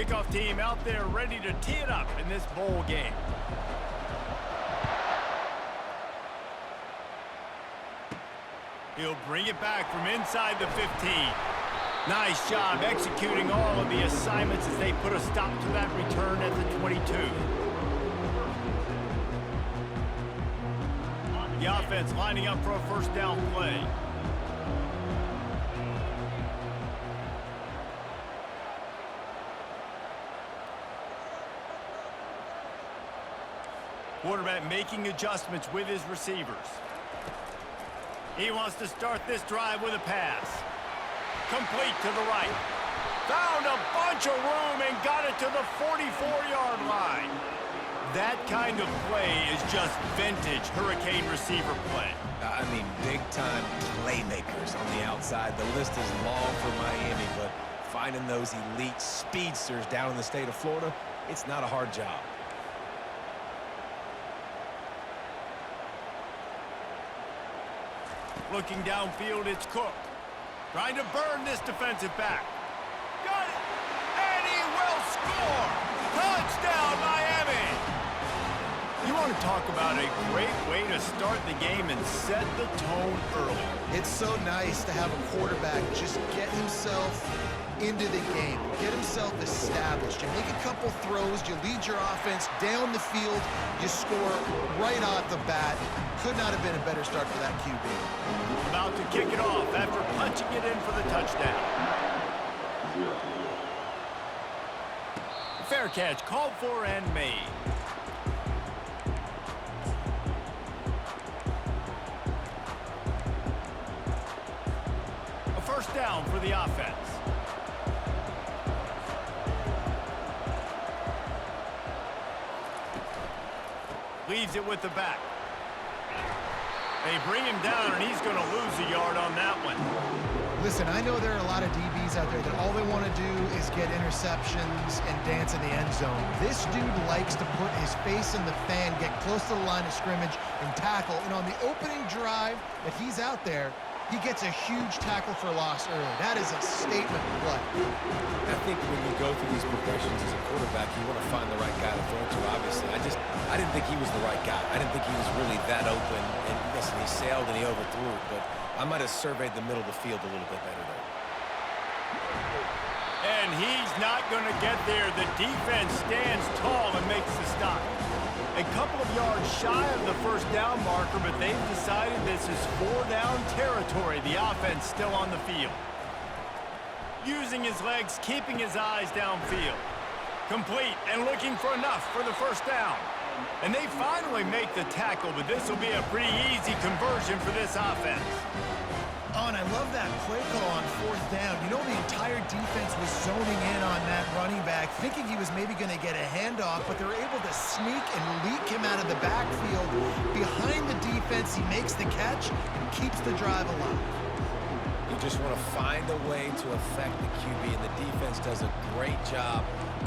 kickoff team out there ready to tee it up in this bowl game. He'll bring it back from inside the 15. Nice job executing all of the assignments as they put a stop to that return at the 22. The offense lining up for a first down play. Quarterback making adjustments with his receivers. He wants to start this drive with a pass. Complete to the right. Found a bunch of room and got it to the 44-yard line. That kind of play is just vintage Hurricane receiver play. I mean, big-time playmakers on the outside. The list is long for Miami, but finding those elite speedsters down in the state of Florida, it's not a hard job. Looking downfield, it's Cook. Trying to burn this defensive back. Got it! And he will score! Touchdown, Miami! You want to talk about a great way to start the game and set the tone early. It's so nice to have a quarterback just get himself into the game, get himself established. You make a couple throws, you lead your offense down the field, you score right off the bat. Could not have been a better start for that QB. About to kick it off after punching it in for the touchdown. Fair catch called for and made. A first down for the offense. Leaves it with the back. They bring him down, and he's going to lose a yard on that one. Listen, I know there are a lot of DBs out there that all they want to do is get interceptions and dance in the end zone. This dude likes to put his face in the fan, get close to the line of scrimmage, and tackle. And on the opening drive that he's out there, he gets a huge tackle for loss early. That is a statement play. I think when you go through these progressions as a quarterback, you want to find the right guy to throw to, obviously. I didn't think he was the right guy. I didn't think he was really that open. And listen, he sailed and he overthrew it, but I might have surveyed the middle of the field a little bit better there. And he's not going to get there. The defense stands tall and makes the stop. A couple of yards shy of the first down marker, but they've decided this is 4-down territory. The offense still on the field. Using his legs, keeping his eyes downfield. Complete and looking for enough for the first down. And they finally make the tackle, but this will be a pretty easy conversion for this offense. Oh, and I love that play call on fourth down. You know, the entire defense was zoning in on that running back, thinking he was maybe going to get a handoff, but they're able to sneak and leak him out of the backfield. Behind the defense, he makes the catch and keeps the drive alive. You just want to find a way to affect the QB, and the defense does a great job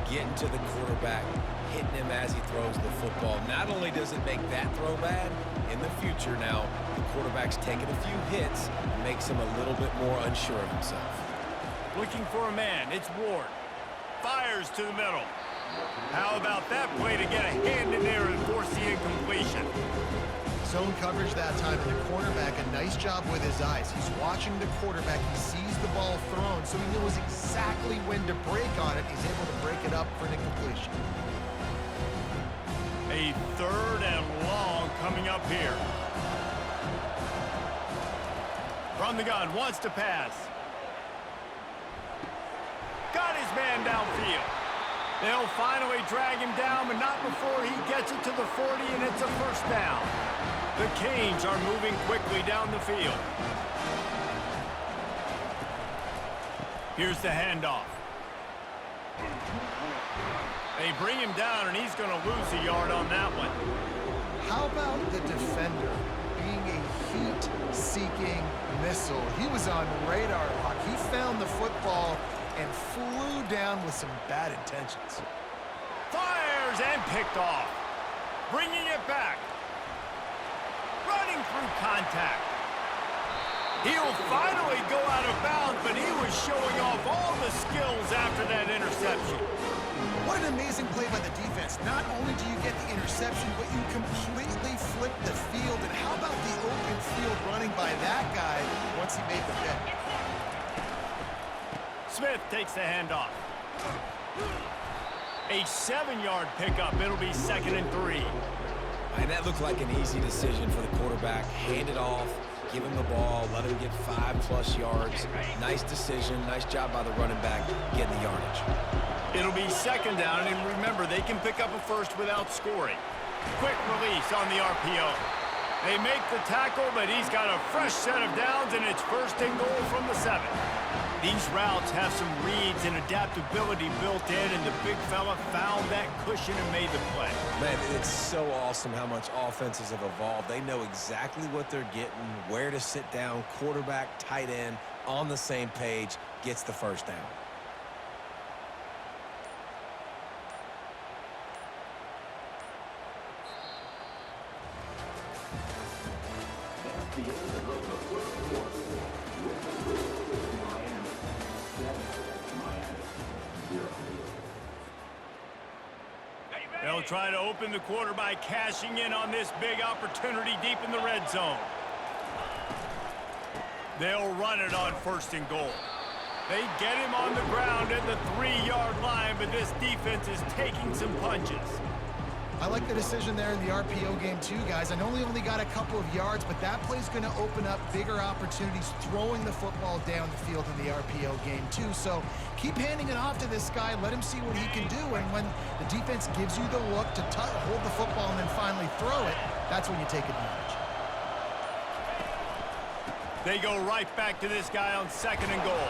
getting to the quarterback, hitting him as he throws the football. Not only does it make that throw bad, in the future now, the quarterback's taking a few hits, makes him a little bit more unsure of himself. Looking for a man, it's Ward. Fires to the middle. How about that play to get a hand in there and force the incompletion? Zone coverage that time, and the cornerback, a nice job with his eyes. He's watching the quarterback. He sees the ball thrown, so he knows exactly when to break on it. He's able to break it up for an incompletion. A third and long coming up here. From the gun, wants to pass. Got his man downfield. They'll finally drag him down, but not before he gets it to the 40, and it's a first down. The Canes are moving quickly down the field. Here's the handoff. They bring him down, and he's going to lose a yard on that one. How about the defender being a heat-seeking missile? He was on radar lock. He found the football and flew down with some bad intentions. Fires and picked off. Bringing it back. Running through contact. He'll finally go out of bounds, but he was showing off all the skills after that interception. What an amazing play by the defense. Not only do you get the interception, but you completely flip the field. And how about the open field running by that guy once he made the pick? Smith takes the handoff. A 7-yard pickup. It'll be 2nd and 3. And that looked like an easy decision for the quarterback. Hand it off, give him the ball, let him get 5+ yards. Nice decision. Nice job by the running back getting the yardage. It'll be 2nd down, and remember, they can pick up a first without scoring. Quick release on the RPO. They make the tackle, but he's got a fresh set of downs, and it's 1st and goal from the 7. These routes have some reads and adaptability built in, and the big fella found that cushion and made the play. Man, it's so awesome how much offenses have evolved. They know exactly what they're getting, where to sit down. Quarterback, tight end, on the same page, gets the 1st down. They'll try to open the quarter by cashing in on this big opportunity deep in the red zone. They'll run it on 1st and goal. They get him on the ground at the 3-yard line, but this defense is taking some punches. I like the decision there in the RPO game too, guys. I know he only got a couple of yards, but that play's going to open up bigger opportunities throwing the football down the field in the RPO game too. So keep handing it off to this guy. Let him see what he can do. And when the defense gives you the look to hold the football and then finally throw it, that's when you take advantage. They go right back to this guy on 2nd and goal.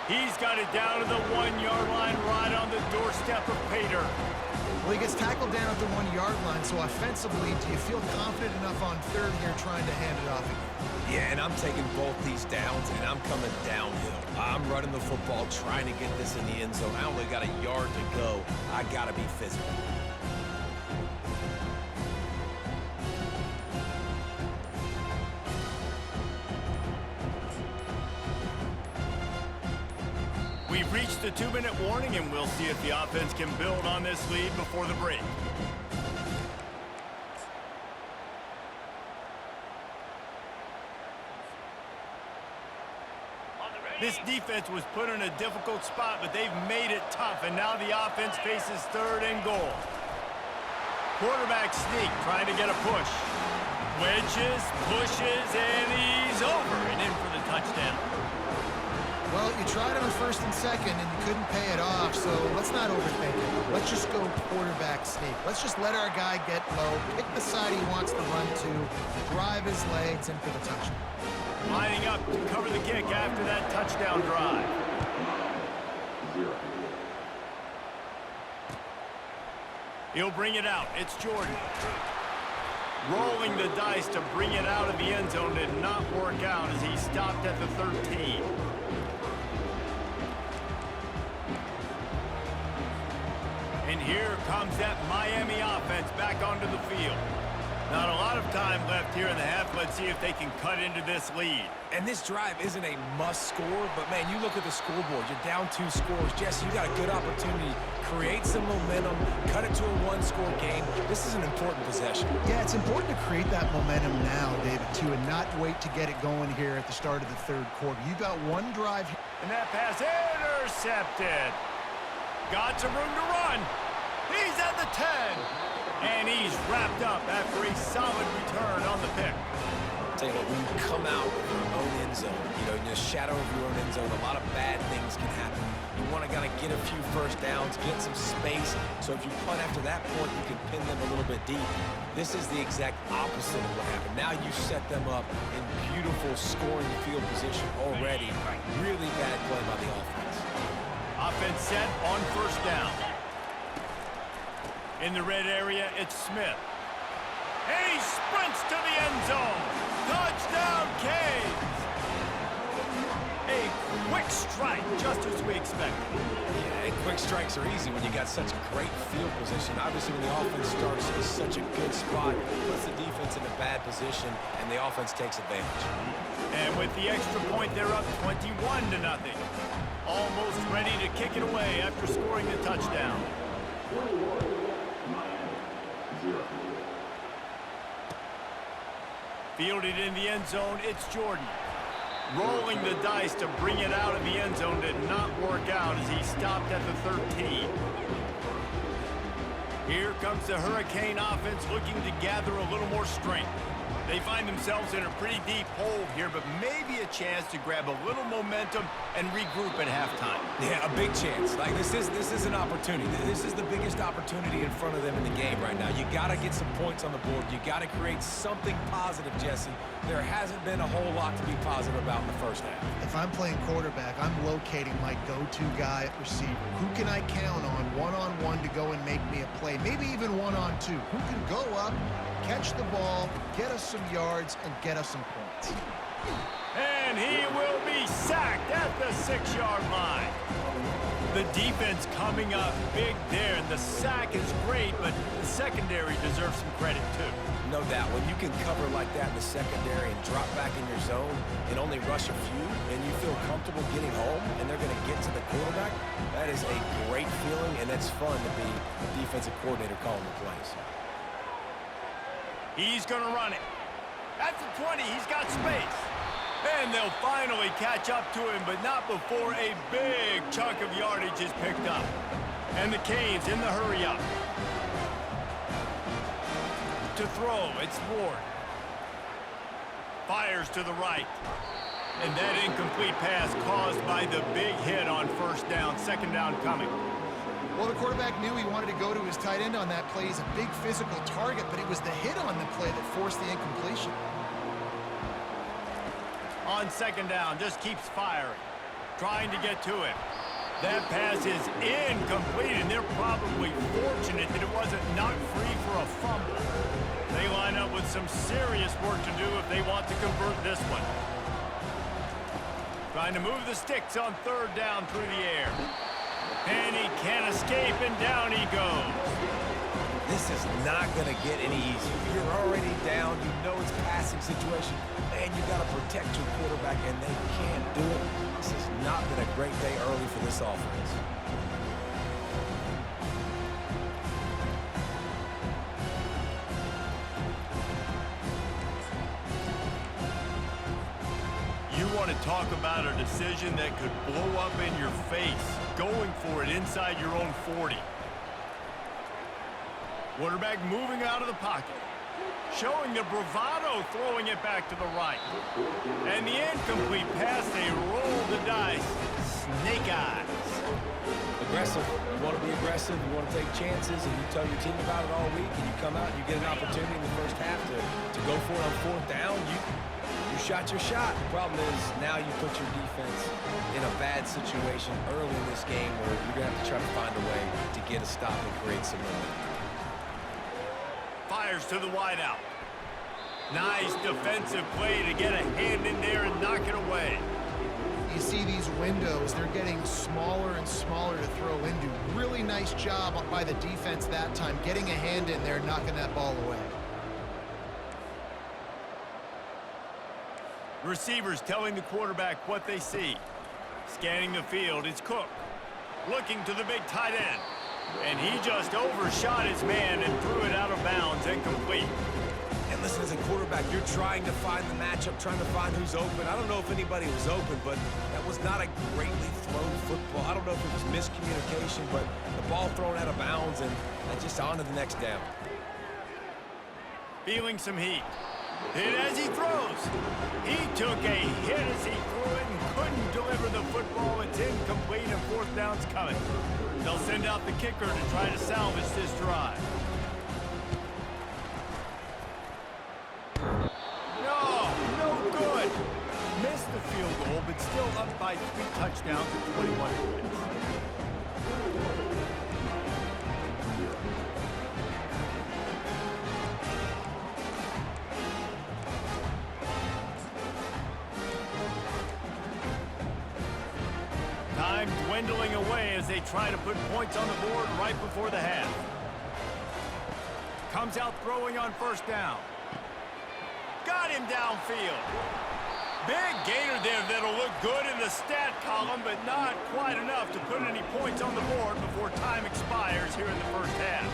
He's got it down to the 1-yard line right on the doorstep of Pater. Well, he gets tackled down at the 1-yard line, so offensively, do you feel confident enough on 3rd here trying to hand it off again? Yeah, and I'm taking both these downs, and I'm coming downhill. I'm running the football, trying to get this in the end zone. I only got a yard to go. I got to be physical. We've reached the 2-minute warning, and we'll see if the offense can build on this lead before the break. This defense was put in a difficult spot, but they've made it tough, and now the offense faces 3rd and goal. Quarterback sneak, trying to get a push. Wedges, pushes, and he's over and in for the touchdown. Well, you tried on 1st and 2nd, and you couldn't pay it off, so let's not overthink it. Let's just go quarterback sneak. Let's just let our guy get low, pick the side he wants to run to, drive his legs in for the touchdown. Lining up to cover the kick after that touchdown drive. He'll bring it out. It's Jordan. Rolling the dice to bring it out of the end zone did not work out as he stopped at the 13. And here comes that Miami offense back onto the field. Not a lot of time left here in the half. Let's see if they can cut into this lead. And this drive isn't a must score, but man, you look at the scoreboard, you're down 2 scores. Jesse, you got a good opportunity. Create some momentum, cut it to a 1-score game. This is an important possession. Yeah, it's important to create that momentum now, David, too, and not wait to get it going here at the start of the 3rd quarter. You got one drive here. And that pass intercepted. Got some room to run. He's at the 10. And he's wrapped up after a solid return on the pick. Tell you what, when you come out of your own end zone, in the shadow of your own end zone, a lot of bad things can happen. You want to kind of get a few 1st downs, get some space, so if you punt after that point, you can pin them a little bit deep. This is the exact opposite of what happened. Now you set them up in beautiful scoring field position already. Really bad play by the offense. Offense set on 1st down. In the red area, it's Smith. And he sprints to the end zone. Touchdown, Canes! A quick strike, just as we expected. Yeah, and quick strikes are easy when you got such great field position. Obviously, when the offense starts in such a good spot, puts the defense in a bad position, and the offense takes advantage. And with the extra point, they're up 21-0. Almost ready to kick it away after scoring the touchdown. Fielded in the end zone, it's Jordan. Rolling the dice to bring it out of the end zone did not work out as he stopped at the 13. Here comes the Hurricane offense looking to gather a little more strength. They find themselves in a pretty deep hole here, but maybe a chance to grab a little momentum and regroup at halftime. Yeah, a big chance. Like, this is an opportunity. This is the biggest opportunity in front of them in the game right now. You got to get some points on the board. You got to create something positive, Jesse. There hasn't been a whole lot to be positive about in the first half. If I'm playing quarterback, I'm locating my go-to guy at receiver. Who can I count on one-on-one to go and make me a play? Maybe even one-on-two. Who can go up, catch the ball, get us some yards, and get us some points. And he will be sacked at the 6-yard line. The defense coming up big there, and the sack is great, but the secondary deserves some credit too. No doubt. When you can cover like that in the secondary and drop back in your zone and only rush a few, and you feel comfortable getting home, and they're going to get to the quarterback, that is a great feeling, and it's fun to be a defensive coordinator calling the plays. He's going to run it. At the 20, he's got space. And they'll finally catch up to him, but not before a big chunk of yardage is picked up. And the Canes in the hurry-up. To throw, it's Ward. Fires to the right. And that incomplete pass caused by the big hit on first down, second down coming. Well, the quarterback knew he wanted to go to his tight end on that play. He's a big physical target, but it was the hit on the play that forced the incompletion. On second down, just keeps firing, trying to get to him. That pass is incomplete, and they're probably fortunate that it wasn't knocked free for a fumble. They line up with some serious work to do if they want to convert this one. Trying to move the sticks on third down through the air. And he can't escape, and down he goes. This is not going to get any easier. You're already down. You know it's a passing situation. And you got to protect your quarterback, and they can't do it. This has not been a great day early for this offense. You want to talk about a decision that could blow up in your face, going for it inside your own 40. Quarterback moving out of the pocket, showing the bravado, throwing it back to the right. And the incomplete pass, they roll the dice. Snake eyes. Aggressive. You want to be aggressive. You want to take chances, and you tell your team about it all week, and you come out and you get an opportunity in the first half to go for it on fourth down. You shot your shot. The problem is now you put your defense in a bad situation early in this game where you're going to have to try to find a way to get a stop and create some momentum. Fires to the wideout. Nice defensive play to get a hand in there and knock it away. You see these windows, they're getting smaller and smaller to throw into. Really nice job by the defense that time, getting a hand in there, knocking that ball away. Receivers telling the quarterback what they see. Scanning the field, it's Cook. Looking to the big tight end. And he just overshot his man and threw it out of bounds, incomplete. And listen, as a quarterback, you're trying to find the matchup, trying to find who's open. I don't know if anybody was open, but that was not a greatly thrown football. I don't know if it was miscommunication, but the ball thrown out of bounds and just on to the next down. Feeling some heat. Hit as he throws. He took a hit as he threw it and couldn't deliver the football. It's incomplete and fourth down's coming. They'll send out the kicker to try to salvage this drive. No good. Missed the field goal, but still up by 3 touchdowns and 21 points. Time dwindling away as they try to put points on the board right before the half. Comes out throwing on first down. Got him downfield. Big gainer there that'll look good in the stat column, but not quite enough to put any points on the board before time expires here in the first half.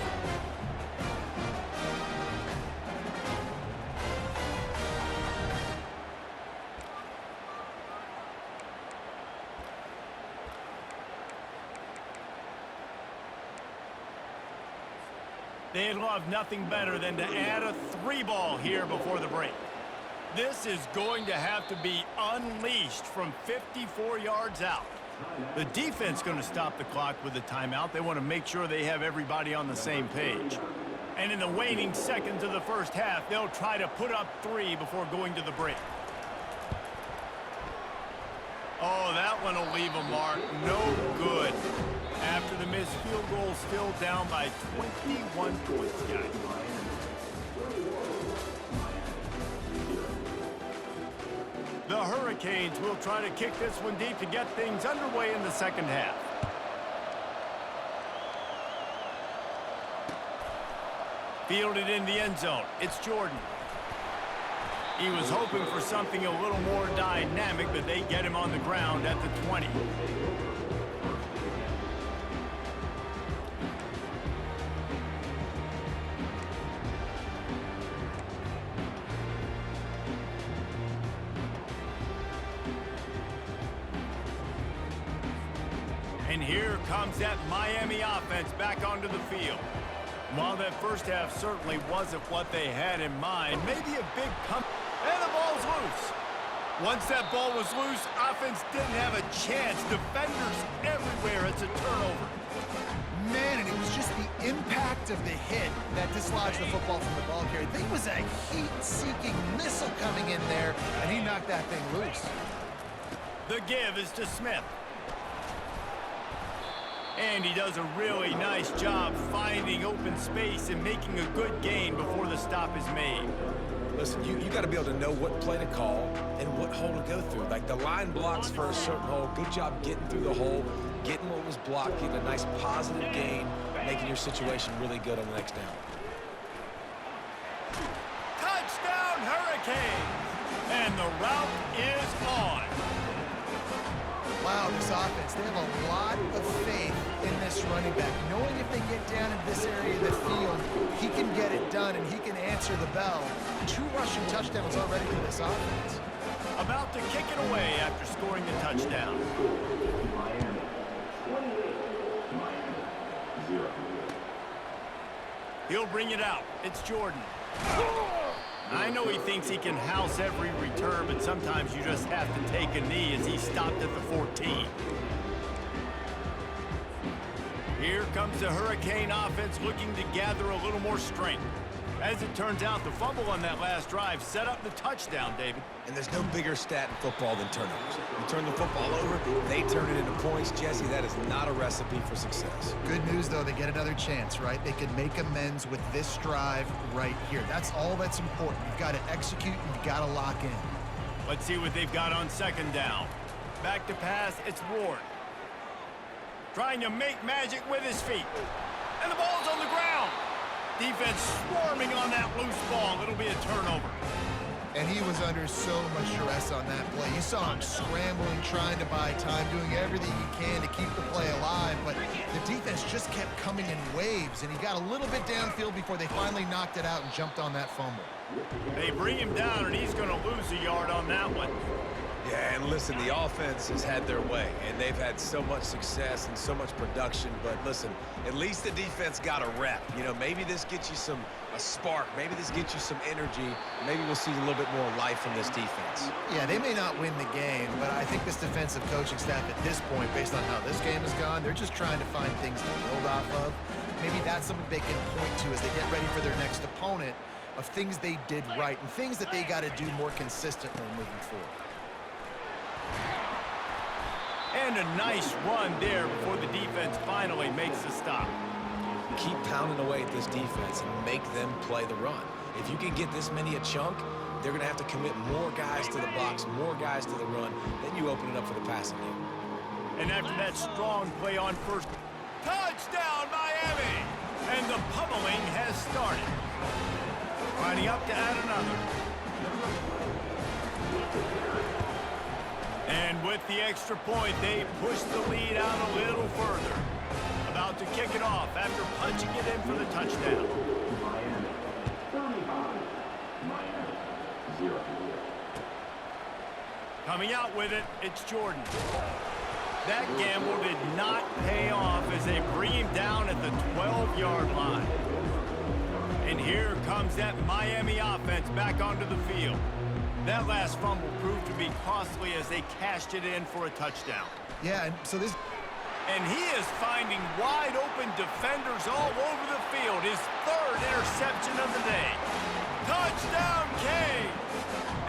They'd love nothing better than to add a 3-ball here before the break. This is going to have to be unleashed from 54 yards out. The defense going to stop the clock with a timeout. They want to make sure they have everybody on the same page. And in the waning seconds of the first half, they'll try to put up 3 before going to the break. Oh, that one will leave a mark. No good. After the missed field goal, still down by 21 points, guys. The Hurricanes will try to kick this one deep to get things underway in the second half. Fielded in the end zone. It's Jordan. He was hoping for something a little more dynamic, but they get him on the ground at the 20. And here comes that Miami offense back onto the field. While that first half certainly wasn't what they had in mind, maybe a big pump. And the ball's loose. Once that ball was loose, offense didn't have a chance. Defenders everywhere. It's a turnover. Man, and it was just the impact of the hit that dislodged the football from the ball carrier. There was a heat-seeking missile coming in there, and he knocked that thing loose. The give is to Smith. And he does a really nice job finding open space and making a good gain before the stop is made. Listen, you got to be able to know what play to call and what hole to go through. Like the line blocks for a certain hole. Good job getting through the hole, getting what was blocked, getting a nice positive gain, making your situation really good on the next down. Touchdown, Hurricanes! And the route is on. Wow, this offense, they have a lot of faith in this running back, knowing if they get down in this area of the field, he can get it done and he can answer the bell. 2 rushing touchdowns already for this offense. About to kick it away after scoring the touchdown. He'll bring it out. It's Jordan. I know he thinks he can house every return, but sometimes you just have to take a knee as he stopped at the 14. Here comes the Hurricane offense looking to gather a little more strength. As it turns out, the fumble on that last drive set up the touchdown, David. And there's no bigger stat in football than turnovers. You turn the football over, they turn it into points. Jesse, that is not a recipe for success. Good news, though, they get another chance, right? They can make amends with this drive right here. That's all that's important. You've got to execute and you've got to lock in. Let's see what they've got on second down. Back to pass, it's Ward. Trying to make magic with his feet. And the ball's on the ground. Defense swarming on that loose ball. It'll be a turnover. And he was under so much stress on that play. You saw him scrambling, trying to buy time, doing everything he can to keep the play alive, but the defense just kept coming in waves, and he got a little bit downfield before they finally knocked it out and jumped on that fumble. They bring him down, and he's going to lose a yard on that one. Yeah, and listen, the offense has had their way, and they've had so much success and so much production, but listen, at least the defense got a rep. You know, maybe this gets you a spark. Maybe this gets you some energy. Maybe we'll see a little bit more life from this defense. Yeah, they may not win the game, but I think this defensive coaching staff at this point, based on how this game has gone, they're just trying to find things to build off of. Maybe that's something they can point to as they get ready for their next opponent, of things they did right and things that they got to do more consistently moving forward. And a nice run there before the defense finally makes the stop. Keep pounding away at this defense and make them play the run. If you can get this many a chunk, they're going to have to commit more guys to the box, more guys to the run. Then you open it up for the passing game. And after that strong play on first, touchdown Miami! And the pummeling has started. Lining up to add another. And with the extra point, they push the lead out a little further. About to kick it off after punching it in for the touchdown. Miami 35. Miami 0. Coming out with it, it's Jordan. That gamble did not pay off as they bring him down at the 12-yard line. And here comes that Miami offense back onto the field. That last fumble proved to be costly as they cashed it in for a touchdown. Yeah, and so this... And he is finding wide-open defenders all over the field. His third interception of the day. Touchdown, Canes!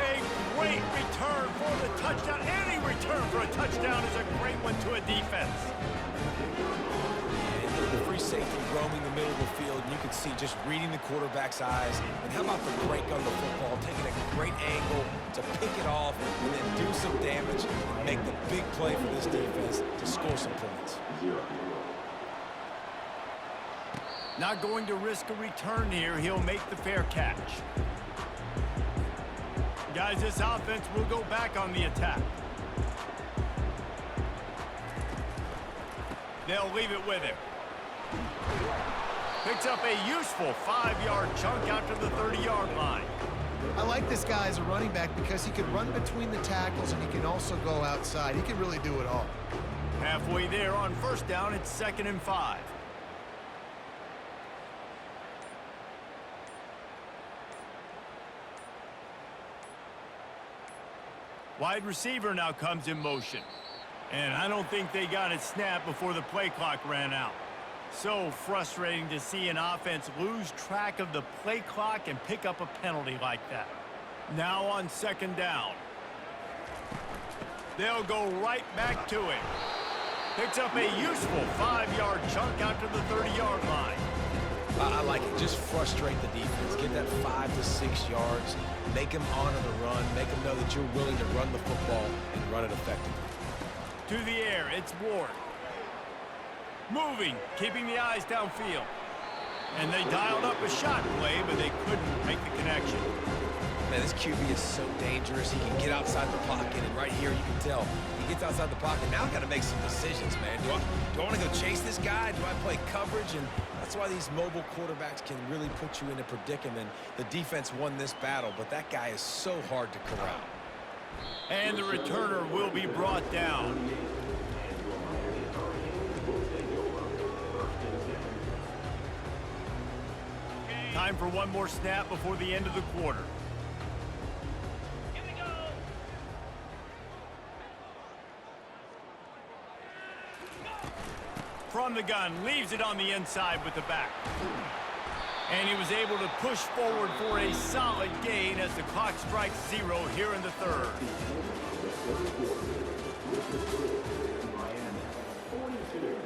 A great return for the touchdown. Any return for a touchdown is a great one to a defense. And the free safety roaming the middle of the field, and you can see just reading the quarterback's eyes. And how about the break on the football, taking a great angle to pick it off and then do some damage and make the big play for this defense to score some points. 0. Not going to risk a return here. He'll make the fair catch. Guys, this offense will go back on the attack. They'll leave it with him. Picks up a useful 5-yard chunk out to the 30-yard line. I like this guy as a running back because he can run between the tackles and he can also go outside. He can really do it all. Halfway there on first down, it's 2nd and 5. Wide receiver now comes in motion. And I don't think they got it snapped before the play clock ran out. So frustrating to see an offense lose track of the play clock and pick up a penalty like that. Now on 2nd down. They'll go right back to him. Picks up a useful 5-yard chunk out to the 30-yard line. I like it. Just frustrate the defense. Get that 5 to 6 yards. Make them honor the run. Make them know that you're willing to run the football and run it effectively. To the air, it's Ward. Moving, keeping the eyes downfield. And they dialed up a shot play, but they couldn't make the connection. Man, this QB is so dangerous. He can get outside the pocket, and right here you can tell he gets outside the pocket. Now I got to make some decisions, man. Do I want to go chase this guy? Do I play coverage? And that's why these mobile quarterbacks can really put you in a predicament. The defense won this battle, but that guy is so hard to corral. And the returner will be brought down. Time for one more snap before the end of the quarter. From the gun, leaves it on the inside with the back. And he was able to push forward for a solid gain as the clock strikes 0 here in the 3rd. Miami 42.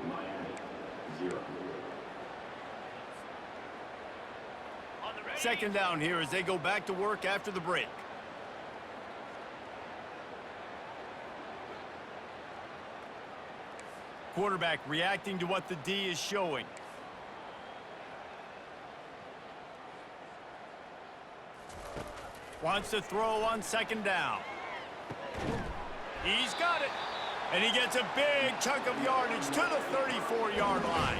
Miami 0. 2nd down here as they go back to work after the break. Quarterback reacting to what the D is showing. Wants to throw on 2nd down. He's got it. And he gets a big chunk of yardage to the 34-yard line.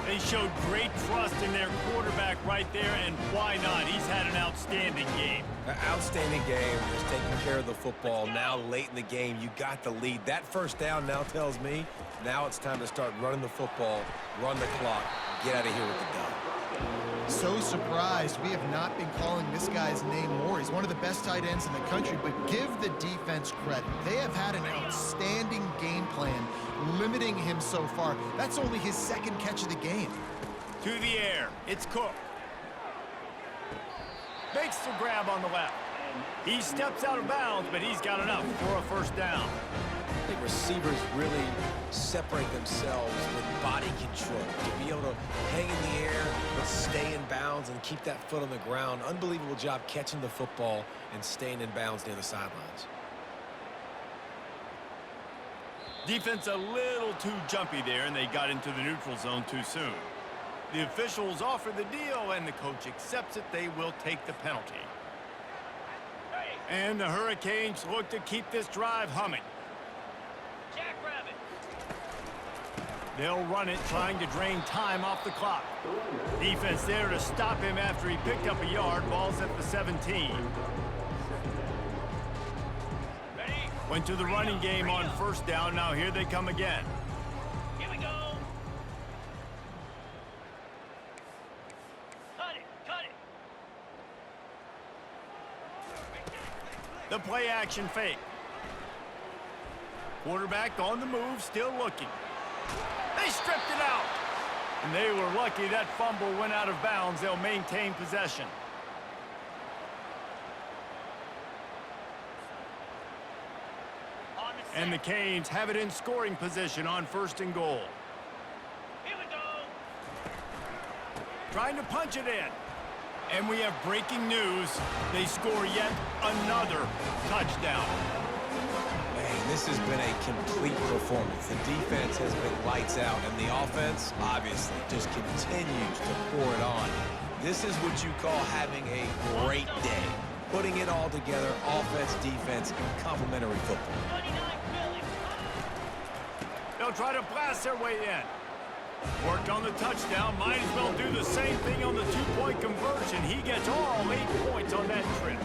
They showed great trust in their quarterback right there, and why not? He's had an outstanding game. An outstanding game, just taking care of the football. Now late in the game, you got the lead. That first down now tells me now it's time to start running the football, run the clock, get out of here with the dub. So surprised we have not been calling this guy's name more. He's one of the best tight ends in the country, but give the defense credit. They have had an outstanding game plan, limiting him so far. That's only his 2nd catch of the game. To the air, it's Cook. Makes the grab on the left. He steps out of bounds, but he's got enough for a first down. I think receivers really separate themselves with body control to be able to hang in the air but stay in bounds and keep that foot on the ground. Unbelievable job catching the football and staying in bounds near the sidelines. Defense a little too jumpy there, and they got into the neutral zone too soon. The officials offer the deal, and the coach accepts it. They will take the penalty. And the Hurricanes look to keep this drive humming. Jackrabbit. They'll run it, trying to drain time off the clock. Defense there to stop him after he picked up a yard. Ball's at the 17. Ready? Went to the running game on first down. Now here they come again. Here we go. Cut it. Cut it. The play action fake. Quarterback on the move, still looking. They stripped it out. And they were lucky that fumble went out of bounds. They'll maintain possession. On the set. And the Canes have it in scoring position on 1st and goal. Here we go. Trying to punch it in. And we have breaking news. They score yet another touchdown. Man, this has been a complete performance. The defense has been lights out, and the offense, obviously, just continues to pour it on. This is what you call having a great day. Putting it all together, offense, defense, complementary football. 29 Philly. They'll try to blast their way in. Worked on the touchdown. Might as well do the same thing on the two-point conversion. He gets all 8 points on that trip.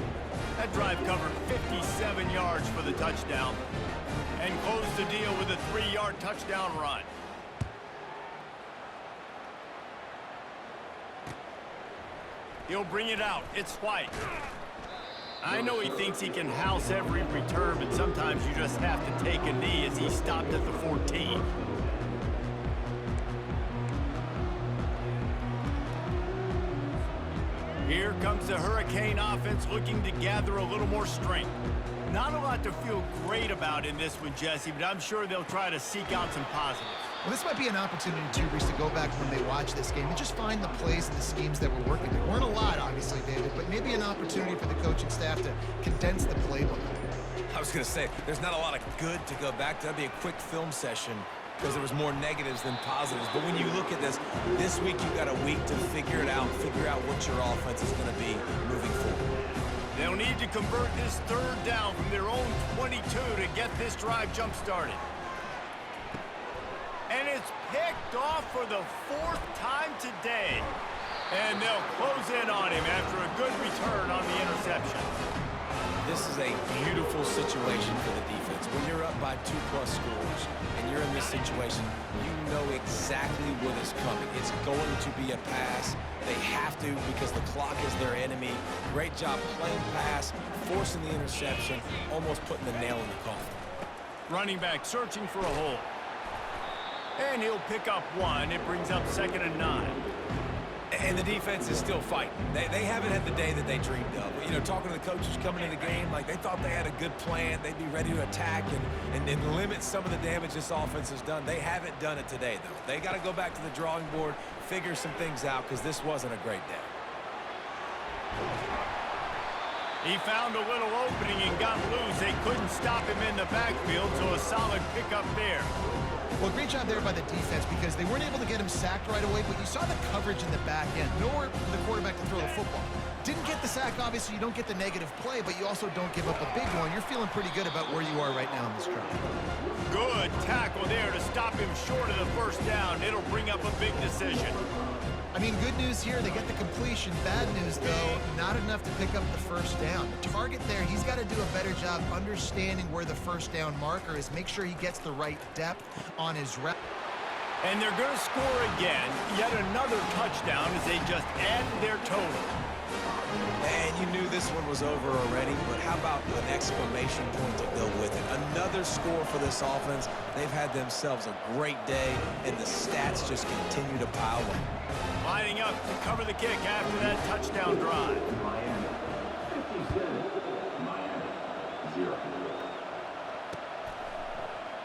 That drive covered 57 yards for the touchdown and closed the deal with a 3-yard touchdown run. He'll bring it out. It's White. I know he thinks he can house every return, but sometimes you just have to take a knee as he stopped at the 14. Here comes the Hurricane offense looking to gather a little more strength. Not a lot to feel great about in this one, Jesse, but I'm sure they'll try to seek out some positives. Well, this might be an opportunity, too, Reese, to go back when they watch this game and just find the plays and the schemes that were working. There weren't a lot, obviously, David, but maybe an opportunity for the coaching staff to condense the playbook. I was going to say, there's not a lot of good to go back to. That'd be a quick film session because there was more negatives than positives. But when you look at this week you've got a week to figure it out, figure out what your offense is going to be moving forward. They'll need to convert this 3rd down from their own 22 to get this drive jump-started. And it's picked off for the 4th time today. And they'll close in on him after a good return on the interception. This is a beautiful situation for the defense. When you're up by 2+ scores and you're in this situation, you know exactly what is coming. It's going to be a pass. They have to because the clock is their enemy. Great job playing pass, forcing the interception, almost putting the nail in the coffin. Running back searching for a hole. And he'll pick up 1. It brings up 2nd and 9. And the defense is still fighting. They haven't had the day that they dreamed of. You know, talking to the coaches coming in the game, like they thought they had a good plan. They'd be ready to attack and limit some of the damage this offense has done. They haven't done it today, though. They got to go back to the drawing board, figure some things out, because this wasn't a great day. He found a little opening and got loose. They couldn't stop him in the backfield, so a solid pickup there. Well, great job there by the defense because they weren't able to get him sacked right away, but you saw the coverage in the back end. Nowhere for the quarterback to throw the football. Didn't get the sack, obviously. You don't get the negative play, but you also don't give up a big one. You're feeling pretty good about where you are right now in this drive. Good tackle there to stop him short of the 1st down. It'll bring up a big decision. I mean, good news here, they get the completion. Bad news, though, not enough to pick up the 1st down. The target there, he's got to do a better job understanding where the 1st down marker is. Make sure he gets the right depth on his route. And they're going to score again. Yet another touchdown as they just added their total. And you knew this one was over already, but how about an exclamation point to go with it? Another score for this offense. They've had themselves a great day, and the stats just continue to pile up. Lining up to cover the kick after that touchdown drive. Miami 57, Miami 0.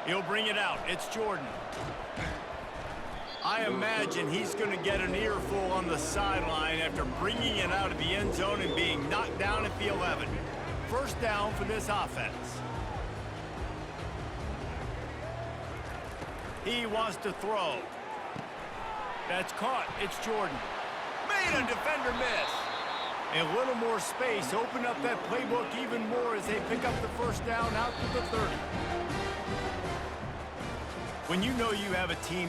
He'll bring it out. It's Jordan. I imagine he's going to get an earful on the sideline after bringing it out of the end zone and being knocked down at the 11. 1st down for this offense. He wants to throw. That's caught. It's Jordan. Made a defender miss. And a little more space. Open up that playbook even more as they pick up the first down out to the 30. When you know you have a team